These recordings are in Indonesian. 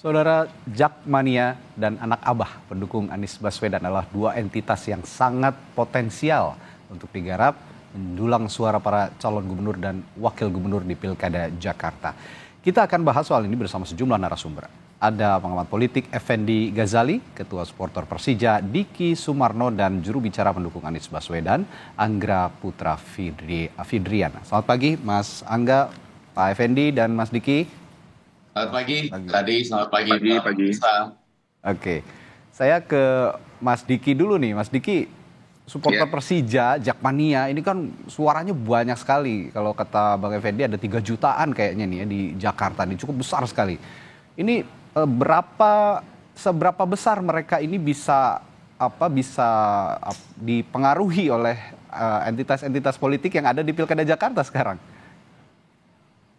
Saudara, Jakmania dan Anak Abah pendukung Anies Baswedan adalah dua entitas yang sangat potensial untuk digarap mendulang suara para calon gubernur dan wakil gubernur di Pilkada Jakarta. Kita akan bahas soal ini bersama sejumlah narasumber. Ada pengamat politik Effendi Ghazali, Ketua Supporter Persija Diki Sumarno, dan juru bicara pendukung Anies Baswedan Angga Putra Fidriana. Selamat pagi Mas Angga, Pak Effendi, dan Mas Diki. Selamat pagi, tadi selamat pagi. Pagi. Oke, saya ke Mas Diki dulu nih. Mas Diki, supporter Persija, Jakmania, ini kan suaranya banyak sekali. Kalau kata Bang Effendi ada 3 jutaan kayaknya nih ya di Jakarta, ini cukup besar sekali. Ini seberapa besar mereka ini bisa dipengaruhi oleh entitas-entitas politik yang ada di Pilkada Jakarta sekarang?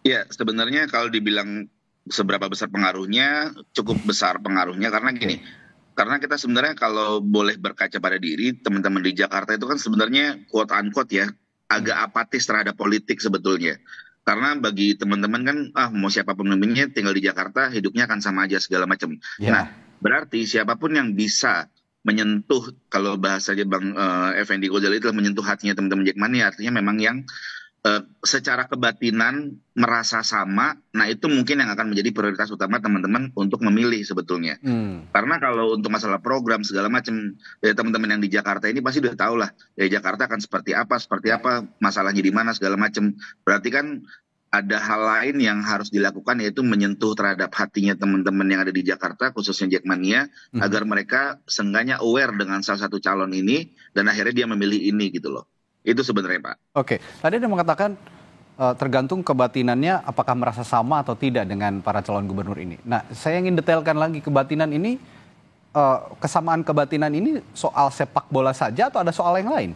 Ya, sebenarnya kalau dibilang seberapa besar pengaruhnya, cukup besar pengaruhnya karena gini. Karena kita sebenarnya kalau boleh berkaca pada diri, teman-teman di Jakarta itu kan sebenarnya quote unquote ya, agak apatis terhadap politik sebetulnya. Karena bagi teman-teman kan, mau siapapun pemimpinnya tinggal di Jakarta, hidupnya akan sama aja segala macam. Nah, berarti siapapun yang bisa menyentuh, kalau bahasanya Bang Effendi Ghazali itu menyentuh hatinya teman-teman Jakmania, artinya memang yang secara kebatinan merasa sama, nah itu mungkin yang akan menjadi prioritas utama teman-teman untuk memilih sebetulnya. Karena kalau untuk masalah program segala macam, ya teman-teman yang di Jakarta ini pasti udah tahu lah, ya Jakarta akan seperti apa, masalahnya di mana segala macam. Berarti kan ada hal lain yang harus dilakukan, yaitu menyentuh terhadap hatinya teman-teman yang ada di Jakarta, khususnya Jakmania, agar mereka seenggaknya aware dengan salah satu calon ini, dan akhirnya dia memilih ini gitu loh. Itu sebenarnya Pak. Oke, tadi Anda mengatakan tergantung kebatinannya apakah merasa sama atau tidak dengan para calon gubernur ini. Nah, saya ingin detailkan lagi kebatinan ini, kesamaan kebatinan ini soal sepak bola saja atau ada soal yang lain?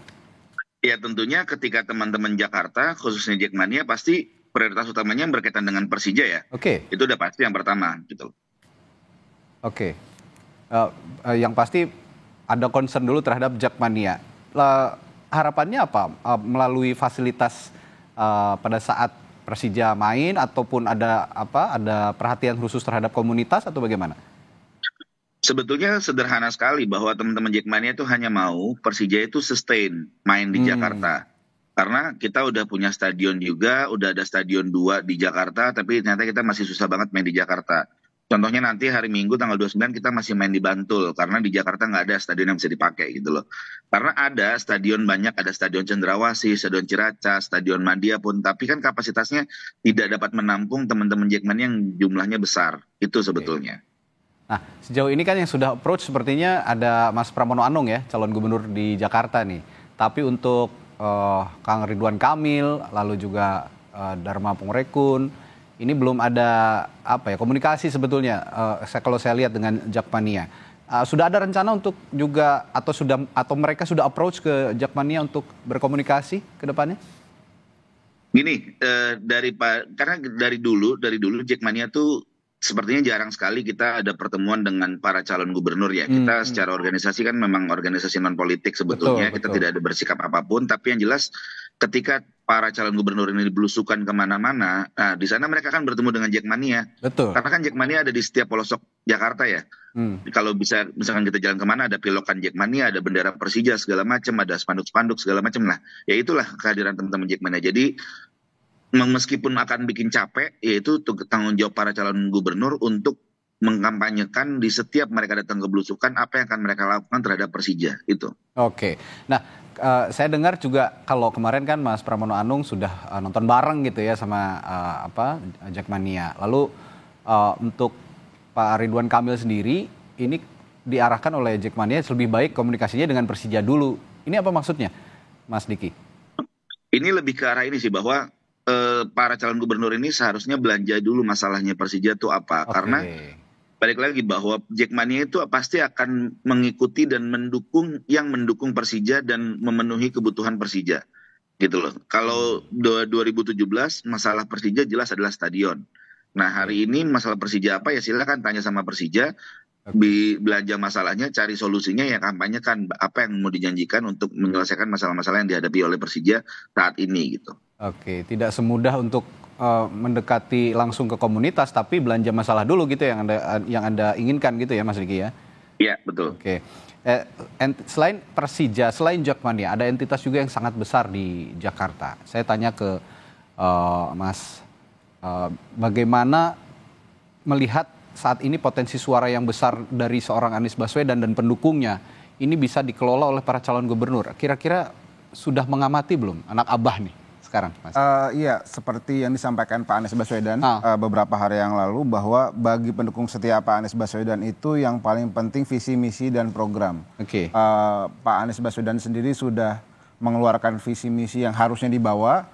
Ya tentunya ketika teman-teman Jakarta, khususnya Jakmania, pasti prioritas utamanya berkaitan dengan Persija ya. Oke. Itu udah pasti yang pertama gitu. Oke. Yang pasti ada concern dulu terhadap Jakmania. Harapannya apa? Melalui fasilitas pada saat Persija main ataupun ada perhatian khusus terhadap komunitas atau bagaimana? Sebetulnya sederhana sekali bahwa teman-teman Jakmania itu hanya mau Persija itu sustain main di Jakarta. Karena kita udah punya stadion juga, udah ada stadion 2 di Jakarta, tapi ternyata kita masih susah banget main di Jakarta. Contohnya nanti hari Minggu tanggal 29 kita masih main di Bantul, karena di Jakarta nggak ada stadion yang bisa dipakai gitu loh. Karena ada stadion banyak, ada stadion Cendrawasih, stadion Ciracas, stadion Madia pun, tapi kan kapasitasnya tidak dapat menampung teman-teman Jakmania yang jumlahnya besar, itu sebetulnya. Nah, sejauh ini kan yang sudah approach sepertinya ada Mas Pramono Anung ya, calon gubernur di Jakarta nih. Tapi untuk Kang Ridwan Kamil, lalu juga Dharma Pungrekun, ini belum ada komunikasi sebetulnya. Kalau saya lihat dengan Jakmania, sudah ada rencana untuk juga atau mereka sudah approach ke Jakmania untuk berkomunikasi ke depannya? Gini, karena dari dulu Jakmania tuh sepertinya jarang sekali kita ada pertemuan dengan para calon gubernur ya. Kita secara organisasi kan memang organisasi non politik sebetulnya. Kita tidak ada bersikap apapun. Tapi yang jelas ketika para calon gubernur ini belusukan kemana-mana, nah di sana mereka kan bertemu dengan Jakmania. Betul. Karena kan Jakmania ada di setiap pelosok Jakarta ya. Kalau bisa misalkan kita jalan kemana ada pilokan Jakmania, ada bendera Persija segala macam, ada spanduk-spanduk segala macam. Nah, ya itulah kehadiran teman-teman Jakmania. Jadi meskipun akan bikin capek, yaitu tanggung jawab para calon gubernur untuk mengkampanyekan di setiap mereka datang ke belusukan apa yang akan mereka lakukan terhadap Persija itu. Oke, nah saya dengar juga kalau kemarin kan Mas Pramono Anung sudah nonton bareng gitu ya sama Jakmania. Lalu untuk Pak Ridwan Kamil sendiri ini diarahkan oleh Jakmania lebih baik komunikasinya dengan Persija dulu. Ini apa maksudnya, Mas Diki? Ini lebih ke arah ini sih bahwa para calon gubernur ini seharusnya belanja dulu masalahnya Persija itu apa. Karena balik lagi bahwa Jakmania itu pasti akan mengikuti dan mendukung Persija dan memenuhi kebutuhan Persija gitu loh. Kalau 2017 masalah Persija jelas adalah stadion. Nah hari ini masalah Persija apa ya silakan tanya sama Persija, belanja masalahnya, cari solusinya, ya kampanyekan apa yang mau dijanjikan untuk menyelesaikan masalah-masalah yang dihadapi oleh Persija saat ini gitu. Oke, tidak semudah untuk mendekati langsung ke komunitas, tapi belanja masalah dulu gitu yang anda inginkan gitu ya Mas Riki ya? Iya, betul. Oke. Selain Persija, selain Jakmania, ada entitas juga yang sangat besar di Jakarta. Saya tanya ke Mas, bagaimana melihat saat ini potensi suara yang besar dari seorang Anies Baswedan dan pendukungnya ini bisa dikelola oleh para calon gubernur. Kira-kira sudah mengamati belum anak abah nih sekarang, Mas? Iya, seperti yang disampaikan Pak Anies Baswedan beberapa hari yang lalu, bahwa bagi pendukung setia Pak Anies Baswedan itu yang paling penting visi, misi, dan program. Oke. Pak Anies Baswedan sendiri sudah mengeluarkan visi, misi yang harusnya dibawa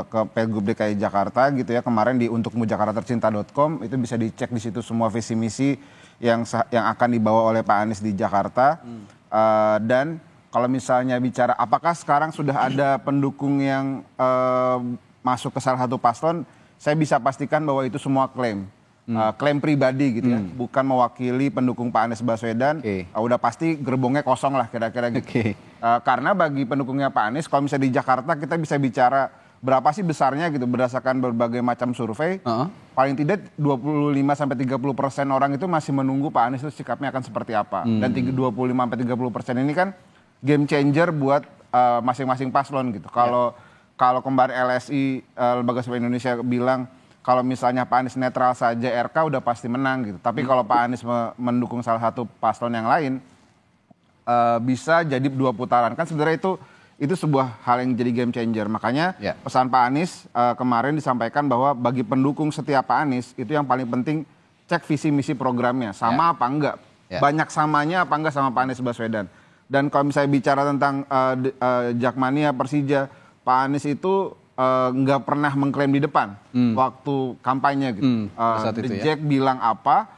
ke Pilgub DKI Jakarta gitu ya. Kemarin di untukmujakartatercinta.com itu bisa dicek di situ semua visi, misi yang akan dibawa oleh Pak Anies di Jakarta. Dan kalau misalnya bicara apakah sekarang sudah ada pendukung yang masuk ke salah satu paslon, saya bisa pastikan bahwa itu semua klaim. Klaim pribadi gitu ya, bukan mewakili pendukung Pak Anies Baswedan. Udah pasti gerbongnya kosong lah kira-kira gitu. Karena bagi pendukungnya Pak Anies, kalau misalnya di Jakarta kita bisa bicara berapa sih besarnya gitu berdasarkan berbagai macam survei. Paling tidak 25-30% orang itu masih menunggu Pak Anies itu sikapnya akan seperti apa. Dan 25-30% ini kan game changer buat masing-masing paslon gitu. Kalau kemarin LSI, Lembaga Survei Indonesia bilang kalau misalnya Pak Anies netral saja RK udah pasti menang gitu. Tapi kalau Pak Anies mendukung salah satu paslon yang lain, bisa jadi 2 putaran. Kan sebenarnya itu sebuah hal yang jadi game changer. Makanya pesan Pak Anies kemarin disampaikan bahwa bagi pendukung setia Pak Anies itu yang paling penting cek visi misi programnya sama apa enggak. Banyak samanya apa enggak sama Pak Anies Baswedan. Dan kalau misalnya bicara tentang Jakmania, Persija, Pak Anies itu nggak pernah mengklaim di depan waktu kampanye gitu. Jack bilang apa?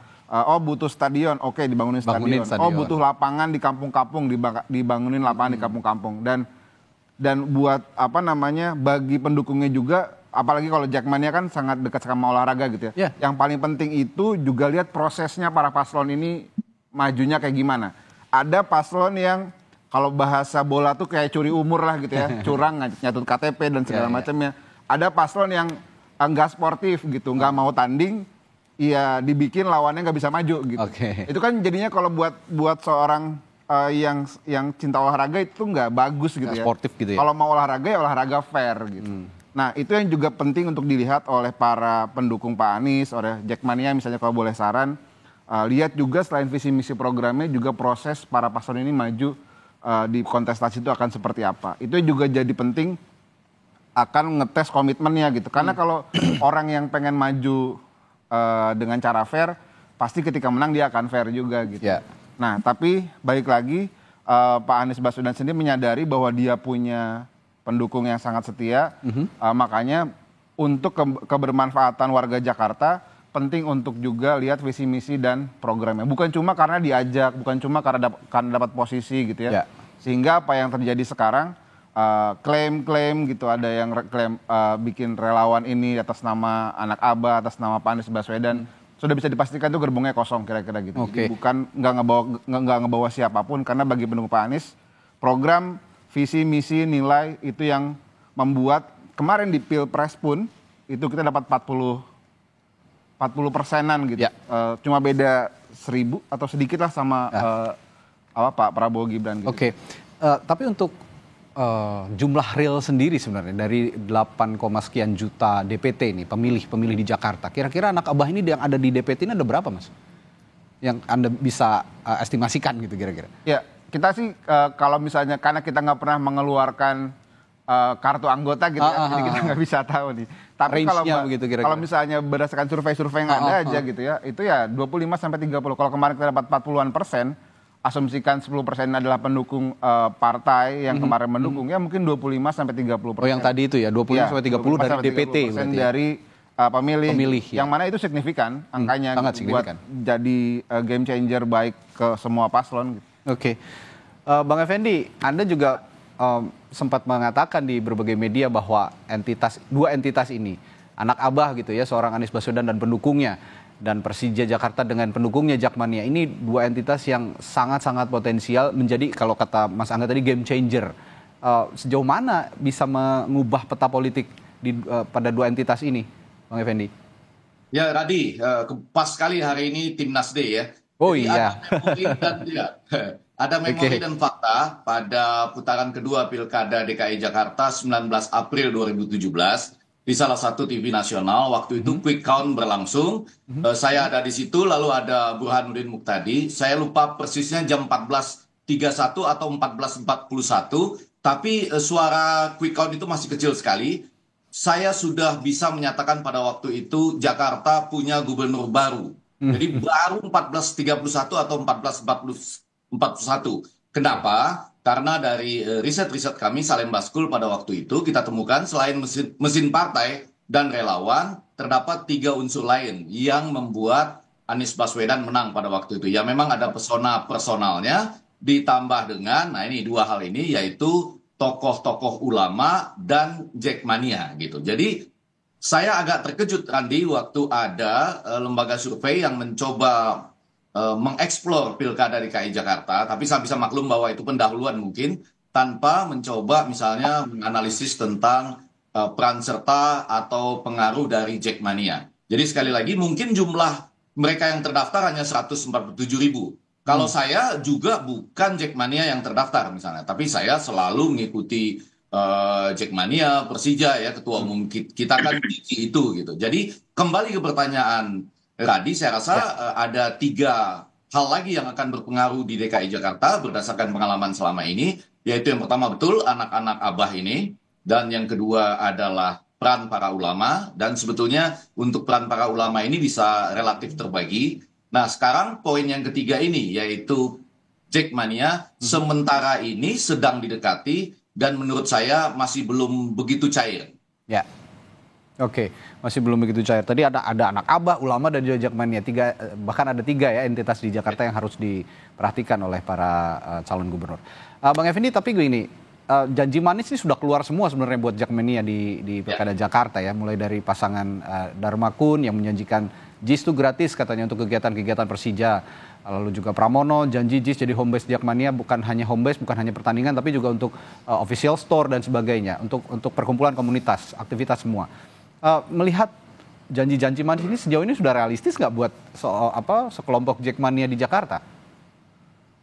Butuh stadion, oke dibangunin stadion. Butuh lapangan di kampung-kampung, dibangunin lapangan di kampung-kampung. Dan buat bagi pendukungnya juga, apalagi kalau Jakmania kan sangat dekat sama olahraga gitu ya. Yang paling penting itu juga lihat prosesnya para paslon ini majunya kayak gimana. Ada paslon yang kalau bahasa bola tuh kayak curi umur lah gitu ya, curang, nyatut KTP dan segala macamnya. Ada paslon yang enggak sportif gitu, nggak mau tanding, ya dibikin lawannya nggak bisa maju gitu. Itu kan jadinya kalau buat seorang yang cinta olahraga itu nggak bagus gitu ya. Sportif gitu ya. Kalau mau olahraga ya olahraga fair gitu. Nah itu yang juga penting untuk dilihat oleh para pendukung Pak Anies, oleh Jakmania misalnya kalau boleh saran. Lihat juga selain visi misi programnya juga proses para paslon ini maju di kontestasi itu akan seperti apa. Itu juga jadi penting akan ngetes komitmennya gitu. Karena kalau orang yang pengen maju dengan cara fair, pasti ketika menang dia akan fair juga gitu. Nah tapi balik lagi Pak Anies Baswedan sendiri menyadari bahwa dia punya pendukung yang sangat setia. Makanya untuk kebermanfaatan warga Jakarta, penting untuk juga lihat visi misi dan programnya. Bukan cuma karena diajak, bukan cuma karena dapat posisi gitu ya. Sehingga apa yang terjadi sekarang klaim-klaim gitu, ada yang klaim bikin relawan ini atas nama anak Abah, atas nama Pak Anies Baswedan, sudah bisa dipastikan itu gerbongnya kosong kira-kira gitu. Jadi bukan nggak ngebawa siapapun, karena bagi pendukung Pak Anies program, visi, misi, nilai itu yang membuat kemarin di Pilpres pun itu kita dapat 40%-an gitu. Cuma beda 1.000 atau sedikit lah sama Pak Prabowo Gibran gitu. Tapi untuk jumlah real sendiri sebenarnya dari 8, sekian juta DPT ini, pemilih di Jakarta. Kira-kira anak abah ini yang ada di DPT ini ada berapa, Mas? Yang Anda bisa estimasikan gitu kira-kira? Ya, kita sih kalau misalnya karena kita nggak pernah mengeluarkan kartu anggota gitu jadi kita nggak bisa tahu nih. Tapi kalau misalnya berdasarkan survei-survei yang ada aja gitu ya, itu ya 25-30. Kalau kemarin kita dapat 40-an%, asumsikan 10% adalah pendukung partai yang kemarin mendukung, ya mungkin 25-30%. Yang tadi itu ya 25-30 dari DPT dari pemilih. Yang mana itu signifikan angkanya buat jadi game changer baik ke semua paslon gitu. Bang Effendi, Anda juga sempat mengatakan di berbagai media bahwa dua entitas ini, anak abah gitu ya, seorang Anies Baswedan dan pendukungnya, dan Persija Jakarta dengan pendukungnya Jakmania, ini dua entitas yang sangat-sangat potensial menjadi, kalau kata Mas Angga tadi, game changer sejauh mana bisa mengubah peta politik pada dua entitas ini, Bang Effendi? Ya, Radi, pas sekali hari ini Timnas Day ya. Oh Jadi iya. ada memori dan fakta pada putaran kedua Pilkada DKI Jakarta 19 April 2017 di salah satu TV nasional. Waktu itu quick count berlangsung. Saya ada di situ, lalu ada Burhanuddin Muqtadi. Saya lupa persisnya jam 14.31 atau 14.41. Tapi suara quick count itu masih kecil sekali. Saya sudah bisa menyatakan pada waktu itu Jakarta punya gubernur baru. Jadi baru 14.31 atau 14.41. Kenapa? Karena dari riset-riset kami Salem Baskul pada waktu itu kita temukan selain mesin partai dan relawan, terdapat 3 unsur lain yang membuat Anies Baswedan menang pada waktu itu. Ya memang ada pesona personalnya ditambah dengan, nah ini 2 hal ini yaitu tokoh-tokoh ulama dan Jackmania gitu. Jadi saya agak terkejut Randi waktu ada lembaga survei yang mencoba mengeksplor Pilkada DKI Jakarta, tapi saya bisa maklum bahwa itu pendahuluan mungkin tanpa mencoba misalnya menganalisis tentang peran serta atau pengaruh dari Jackmania. Jadi sekali lagi mungkin jumlah mereka yang terdaftar hanya 147.000. Kalau saya juga bukan Jackmania yang terdaftar misalnya, tapi saya selalu mengikuti Jackmania, Persija ya, ketua umum kita kan itu gitu. Jadi kembali ke pertanyaan Radi, saya rasa ada 3 hal lagi yang akan berpengaruh di DKI Jakarta berdasarkan pengalaman selama ini, yaitu yang pertama betul anak-anak Abah ini, dan yang kedua adalah peran para ulama, dan sebetulnya untuk peran para ulama ini bisa relatif terbagi. Nah sekarang poin yang ketiga ini yaitu Jackmania sementara ini sedang didekati dan menurut saya masih belum begitu cair. Ya, oke, masih belum begitu cair. Tadi ada anak Abah, ulama dan juga Jackmania. Bahkan ada 3 ya entitas di Jakarta yang harus diperhatikan oleh para calon gubernur. Bang Effendi, tapi gini, janji manis ini sudah keluar semua sebenarnya buat Jackmania di Pilkada Jakarta ya. Mulai dari pasangan Dharma Kun yang menjanjikan JIS itu gratis katanya untuk kegiatan-kegiatan Persija. Lalu juga Pramono janji JIS jadi home base Jackmania, bukan hanya home base, bukan hanya pertandingan, tapi juga untuk official store dan sebagainya, untuk perkumpulan komunitas, aktivitas semua. Melihat janji-janji manis ini sejauh ini sudah realistis nggak buat sekelompok Jackmania di Jakarta?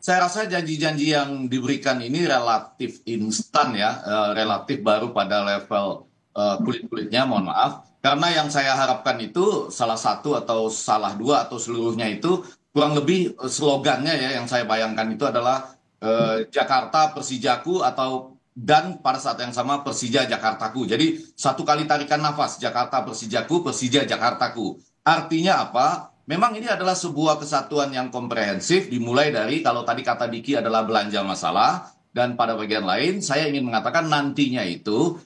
Saya rasa janji-janji yang diberikan ini relatif instan ya, relatif baru pada level kulit-kulitnya, mohon maaf. Karena yang saya harapkan itu salah satu atau salah 2 atau seluruhnya itu kurang lebih slogannya ya yang saya bayangkan itu adalah Jakarta Persijaku dan pada saat yang sama Persija Jakartaku. Jadi satu kali tarikan nafas, Jakarta Persijaku, Persija Jakartaku. Artinya apa? Memang ini adalah sebuah kesatuan yang komprehensif dimulai dari kalau tadi kata Diki adalah belanja masalah dan pada bagian lain saya ingin mengatakan nantinya itu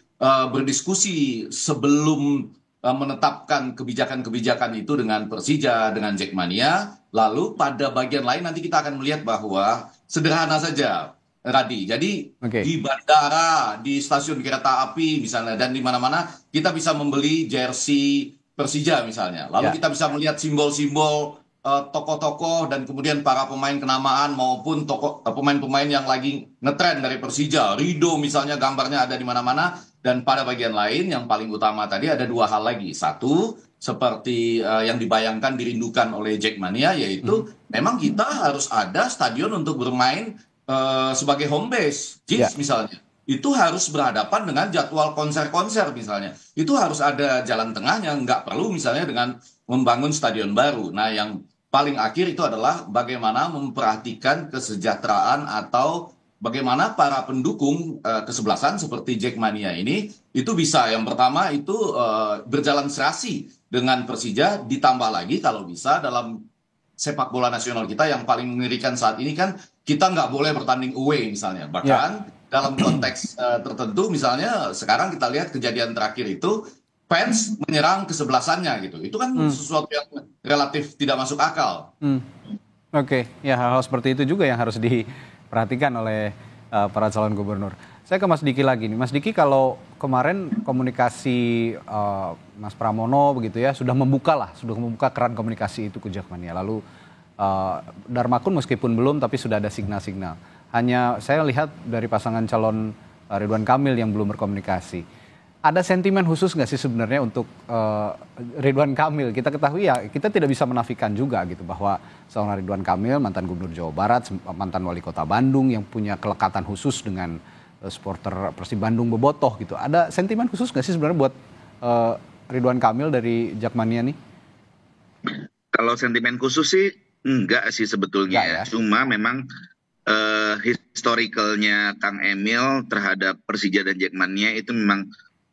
berdiskusi sebelum menetapkan kebijakan-kebijakan itu dengan Persija, dengan Jackmania. Lalu pada bagian lain nanti kita akan melihat bahwa sederhana saja, Radi. Jadi di bandara, di stasiun kereta api misalnya, dan di mana-mana kita bisa membeli jersey Persija misalnya. Lalu kita bisa melihat simbol-simbol tokoh-tokoh dan kemudian para pemain kenamaan maupun pemain-pemain yang lagi ngetren dari Persija. Rido misalnya gambarnya ada di mana-mana. Dan pada bagian lain yang paling utama tadi ada 2 hal lagi. Satu, seperti yang dibayangkan dirindukan oleh Jackmania, yaitu memang kita harus ada stadion untuk bermain sebagai home base. JIS misalnya. Itu harus berhadapan dengan jadwal konser-konser misalnya. Itu harus ada jalan tengahnya, nggak perlu misalnya dengan membangun stadion baru. Nah yang paling akhir itu adalah bagaimana memperhatikan kesejahteraan atau bagaimana para pendukung kesebelasan seperti Jackmania ini itu bisa yang pertama itu berjalan serasi dengan Persija, ditambah lagi kalau bisa dalam sepak bola nasional kita yang paling mengerikan saat ini kan kita nggak boleh bertanding away misalnya, bahkan dalam konteks tertentu misalnya sekarang kita lihat kejadian terakhir itu fans menyerang kesebelasannya gitu, itu kan sesuatu yang relatif tidak masuk akal. Oke, ya hal-hal seperti itu juga yang harus diperhatikan oleh para calon gubernur. Saya ke Mas Diki lagi nih. Mas Diki, kalau kemarin komunikasi Mas Pramono begitu ya sudah membuka keran komunikasi itu ke Jackmania. Lalu Dharma Kun meskipun belum tapi sudah ada signal-signal. Hanya saya lihat dari pasangan calon Ridwan Kamil yang belum berkomunikasi. Ada sentimen khusus nggak sih sebenarnya untuk Ridwan Kamil? Kita ketahui ya, kita tidak bisa menafikan juga gitu bahwa seorang Ridwan Kamil, mantan Gubernur Jawa Barat, mantan Wali Kota Bandung yang punya kelekatan khusus dengan supporter Persib Bandung Bobotoh gitu. Ada sentimen khusus nggak sih sebenarnya buat Ridwan Kamil dari Jakmania nih? Kalau sentimen khusus sih enggak sih sebetulnya ya. Cuma memang historicalnya Kang Emil terhadap Persija dan Jakmania itu memang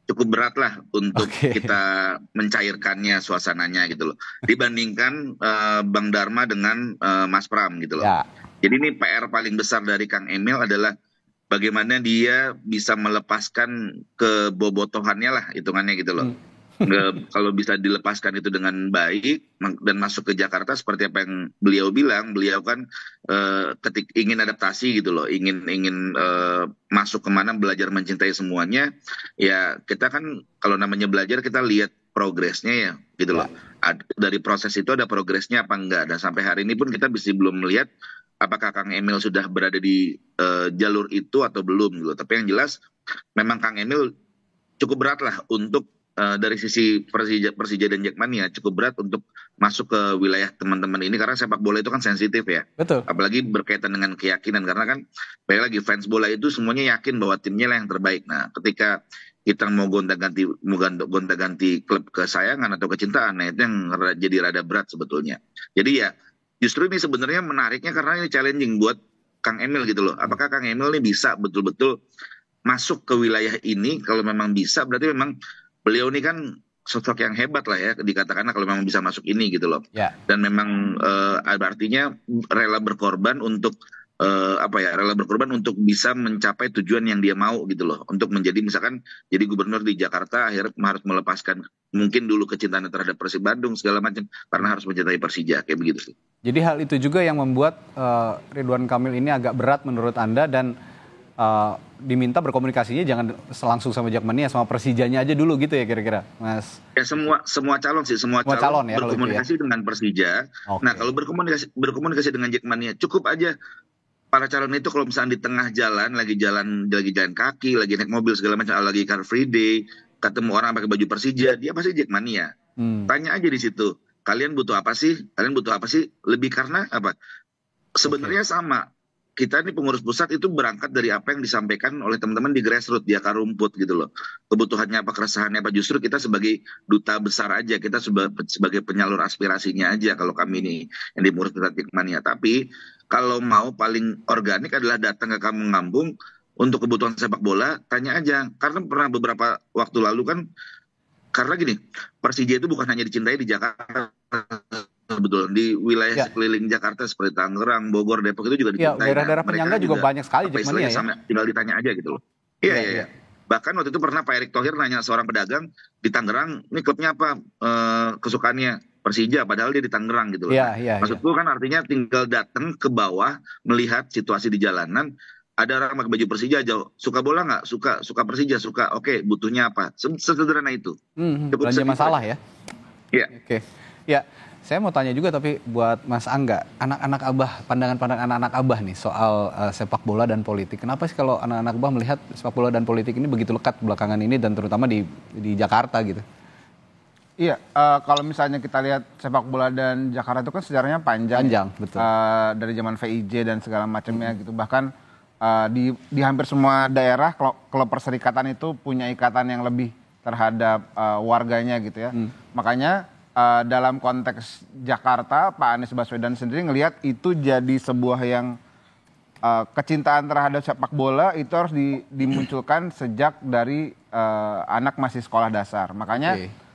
cukup berat lah untuk kita mencairkannya suasananya gitu loh. Dibandingkan Bang Dharma dengan Mas Pram gitu loh. Jadi ini PR paling besar dari Kang Emil adalah bagaimana dia bisa melepaskan kebobotohannya lah hitungannya gitu loh. Kalau bisa dilepaskan itu dengan baik dan masuk ke Jakarta seperti apa yang beliau bilang, beliau kan ingin adaptasi gitu loh, ingin masuk kemana, belajar mencintai semuanya. Ya kita kan kalau namanya belajar kita lihat progresnya ya gitu loh. Dari proses itu ada progresnya apa enggak, dan sampai hari ini pun kita masih belum melihat apakah Kang Emil sudah berada di jalur itu atau belum gitu. Tapi yang jelas memang Kang Emil cukup berat lah untuk dari sisi Persija dan Jakmania cukup berat untuk masuk ke wilayah teman-teman ini, karena sepak bola itu kan sensitif ya. Betul. Apalagi berkaitan dengan keyakinan, karena kan baik lagi fans bola itu semuanya yakin bahwa timnya lah yang terbaik. Nah, ketika kita mau gonta-ganti klub kesayangan atau kecintaan, nah itu yang jadi rada berat sebetulnya. Jadi ya justru ini sebenarnya menariknya karena ini challenging buat Kang Emil gitu loh. Apakah Kang Emil ini bisa betul-betul masuk ke wilayah ini? Kalau memang bisa, berarti memang beliau ini kan sosok yang hebat lah ya, dikatakanlah kalau memang bisa masuk ini gitu loh. Dan memang artinya rela berkorban untuk rela berkorban untuk bisa mencapai tujuan yang dia mau gitu loh. Untuk menjadi misalkan jadi gubernur di Jakarta, akhirnya harus melepaskan mungkin dulu kecintaannya terhadap Persib Bandung segala macam karena harus mencintai Persija, kayak begitu sih. Jadi hal itu juga yang membuat Ridwan Kamil ini agak berat menurut Anda, dan diminta berkomunikasinya jangan langsung sama Jakmania, sama Persijanya aja dulu gitu ya kira-kira, Mas? Ya semua calon sih, semua calon ya, berkomunikasi dengan Persija. Nah kalau berkomunikasi dengan Jakmania cukup aja. Para calon itu kalau misalnya di tengah jalan lagi jalan kaki, lagi naik mobil segala macam, lagi Car Free Day, ketemu orang pakai baju Persija, dia pasti Jakmania. Tanya aja di situ, kalian butuh apa sih? Lebih karena apa? Sebenarnya sama. Kita ini pengurus pusat itu berangkat dari apa yang disampaikan oleh teman-teman di grassroots, di akar rumput gitu loh. Kebutuhannya apa, keresahannya apa, justru kita sebagai duta besar aja, kita sebagai penyalur aspirasinya aja kalau kami ini yang di pengurus pusat Jakmania. Tapi kalau mau paling organik adalah datang ke kampung Ngambung untuk kebutuhan sepak bola, tanya aja. Karena pernah beberapa waktu lalu kan, karena gini, Persija itu bukan hanya dicintai di Jakarta, betul, di wilayah sekeliling Jakarta seperti Tangerang, Bogor, Depok itu juga dicintai. Daerah-daerah penyangga juga banyak sekali Jakmania ya. Tinggal ditanya aja gitu loh. Iya. Bahkan waktu itu pernah Pak Erick Thohir nanya seorang pedagang di Tangerang, ini klubnya apa kesukaannya? Persija, padahal dia di Tangerang gitu loh. Maksudku kan artinya tinggal datang ke bawah, melihat situasi di jalanan, ada orang pakai baju Persija, suka bola nggak? Suka Persija, suka. Oke, butuhnya apa? Sesederhana itu. Belanja masalah ya? Iya. Oke. Ya, saya mau tanya juga tapi buat Mas Angga, anak-anak Abah, pandangan anak-anak Abah nih soal sepak bola dan politik. Kenapa sih kalau anak-anak Abah melihat sepak bola dan politik ini begitu lekat belakangan ini, dan terutama di Jakarta gitu? Iya, kalau misalnya kita lihat sepak bola dan Jakarta itu kan sejarahnya panjang. Betul. Dari zaman VIJ dan segala macamnya gitu. Bahkan di hampir semua daerah klub perserikatan itu punya ikatan yang lebih terhadap warganya gitu ya. Makanya dalam konteks Jakarta, Pak Anies Baswedan sendiri ngelihat itu jadi sebuah yang kecintaan terhadap sepak bola itu harus dimunculkan sejak dari anak masih sekolah dasar. Makanya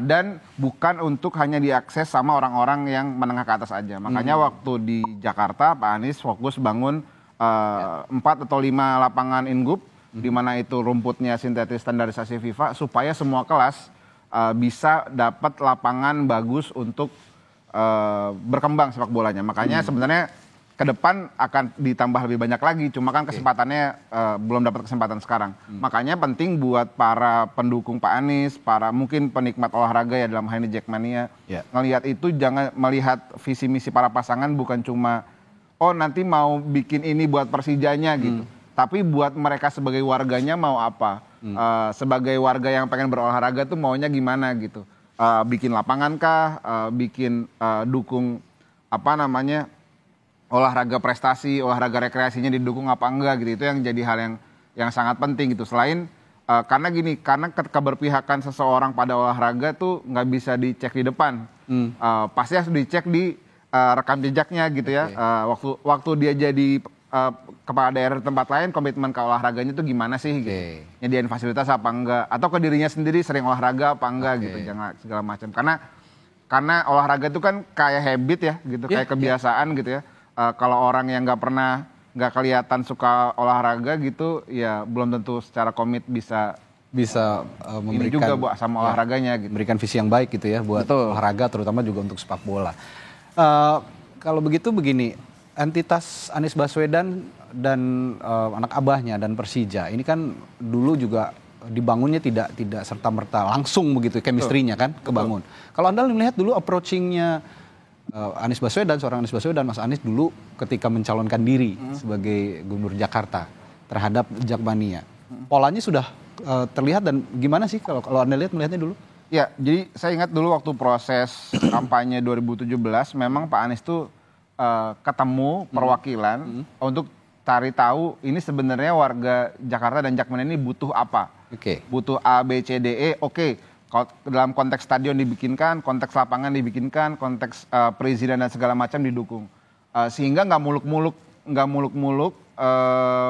dan bukan untuk hanya diakses sama orang-orang yang menengah ke atas aja. Makanya waktu di Jakarta Pak Anies fokus bangun 4 atau 5 lapangan ingup, di mana itu rumputnya sintetis standarisasi FIFA, supaya semua kelas bisa dapat lapangan bagus untuk berkembang sepak bolanya. Makanya sebenarnya ke depan akan ditambah lebih banyak lagi, cuma kan kesempatannya belum dapat kesempatan sekarang. Makanya penting buat para pendukung Pak Anies, para mungkin penikmat olahraga ya dalam hal ini Jakmania, ngelihat itu jangan melihat visi misi para pasangan bukan cuma oh nanti mau bikin ini buat Persijanya gitu. Tapi buat mereka sebagai warganya mau apa? Sebagai warga yang pengen berolahraga tuh maunya gimana gitu? Bikin lapangan kah? Bikin dukung apa namanya olahraga prestasi, olahraga rekreasinya didukung apa enggak gitu? Itu yang jadi hal yang sangat penting gitu. Selain karena keberpihakan seseorang pada olahraga tuh nggak bisa dicek di depan, pasti harus dicek di rekam jejaknya gitu ya. Waktu dia jadi kepala daerah tempat lain, komitmen ke olahraganya tuh gimana sih gitu. Nyediain fasilitas apa enggak, atau ke dirinya sendiri sering olahraga apa enggak gitu, jangan segala macam. Karena olahraga itu kan kayak habit ya gitu, kayak kebiasaan gitu ya. Kalau orang yang nggak kelihatan suka olahraga gitu, ya belum tentu secara komit bisa memberikan ini juga buat sama olahraganya gitu. Memberikan visi yang baik gitu ya buat olahraga, terutama juga untuk sepak bola. Kalau begitu begini, entitas Anies Baswedan dan anak abahnya dan Persija ini kan dulu juga dibangunnya tidak serta-merta langsung begitu chemistry-nya kan kebangun. Kalau Anda melihat dulu approaching-nya Anies Baswedan, seorang Anies Baswedan, Mas Anies dulu ketika mencalonkan diri sebagai Gubernur Jakarta terhadap Jakmania, polanya sudah terlihat, dan gimana sih kalau Anda melihatnya dulu? Ya, jadi saya ingat dulu waktu proses kampanye 2017 memang Pak Anies tuh ketemu perwakilan untuk cari tahu ini sebenarnya warga Jakarta dan Jakmania ini butuh apa. Butuh A, B, C, D, E, kalau dalam konteks stadion dibikinkan, konteks lapangan dibikinkan, konteks perizinan dan segala macam didukung. Sehingga nggak muluk-muluk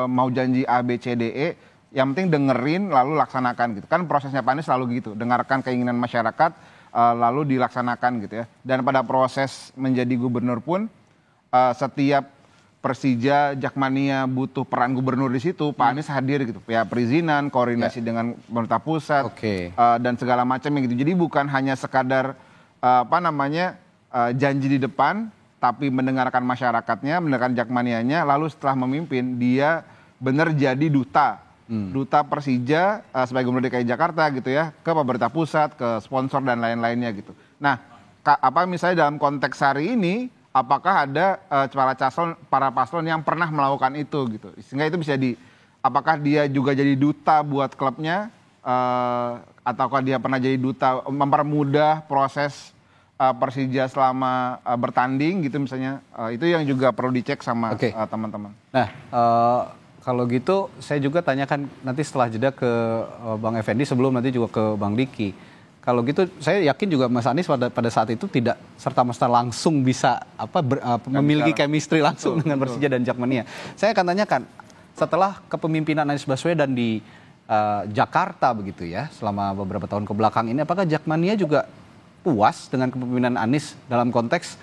mau janji A, B, C, D, E, yang penting dengerin lalu laksanakan gitu. Kan prosesnya Pak Anies selalu gitu, dengarkan keinginan masyarakat lalu dilaksanakan gitu ya. Dan pada proses menjadi gubernur pun setiap Persija, Jakmania butuh peran gubernur di situ, Pak Anies hadir gitu. Ya perizinan, koordinasi dengan pemerintah pusat dan segala macam gitu. Jadi bukan hanya sekadar janji di depan, tapi mendengarkan masyarakatnya, mendengarkan Jakmanianya, lalu setelah memimpin dia benar jadi duta Persija sebagai gubernur DKI Jakarta gitu ya, ke pemerintah pusat, ke sponsor dan lain-lainnya gitu. Nah, misalnya dalam konteks hari ini, apakah ada para paslon yang pernah melakukan itu gitu, sehingga itu bisa apakah dia juga jadi duta buat klubnya, ataukah dia pernah jadi duta mempermudah proses Persija selama bertanding gitu misalnya, itu yang juga perlu dicek sama teman-teman. Nah, kalau gitu saya juga tanyakan nanti setelah jeda ke Bang Effendi, sebelum nanti juga ke Bang Diki. Kalau gitu saya yakin juga Mas Anies pada saat itu tidak serta-merta langsung bisa memiliki chemistry langsung dengan Persija dan Jakmania. Saya akan tanyakan, setelah kepemimpinan Anies Baswedan di Jakarta begitu ya, selama beberapa tahun kebelakang ini, apakah Jakmania juga puas dengan kepemimpinan Anies dalam konteks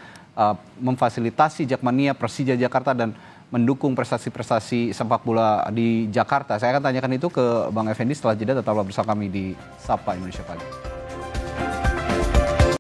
memfasilitasi Jakmania, Persija Jakarta dan mendukung prestasi-prestasi sepak bola di Jakarta? Saya akan tanyakan itu ke Bang Effendi setelah jeda. Tetaplah bersama kami di Sapa Indonesia Pagi.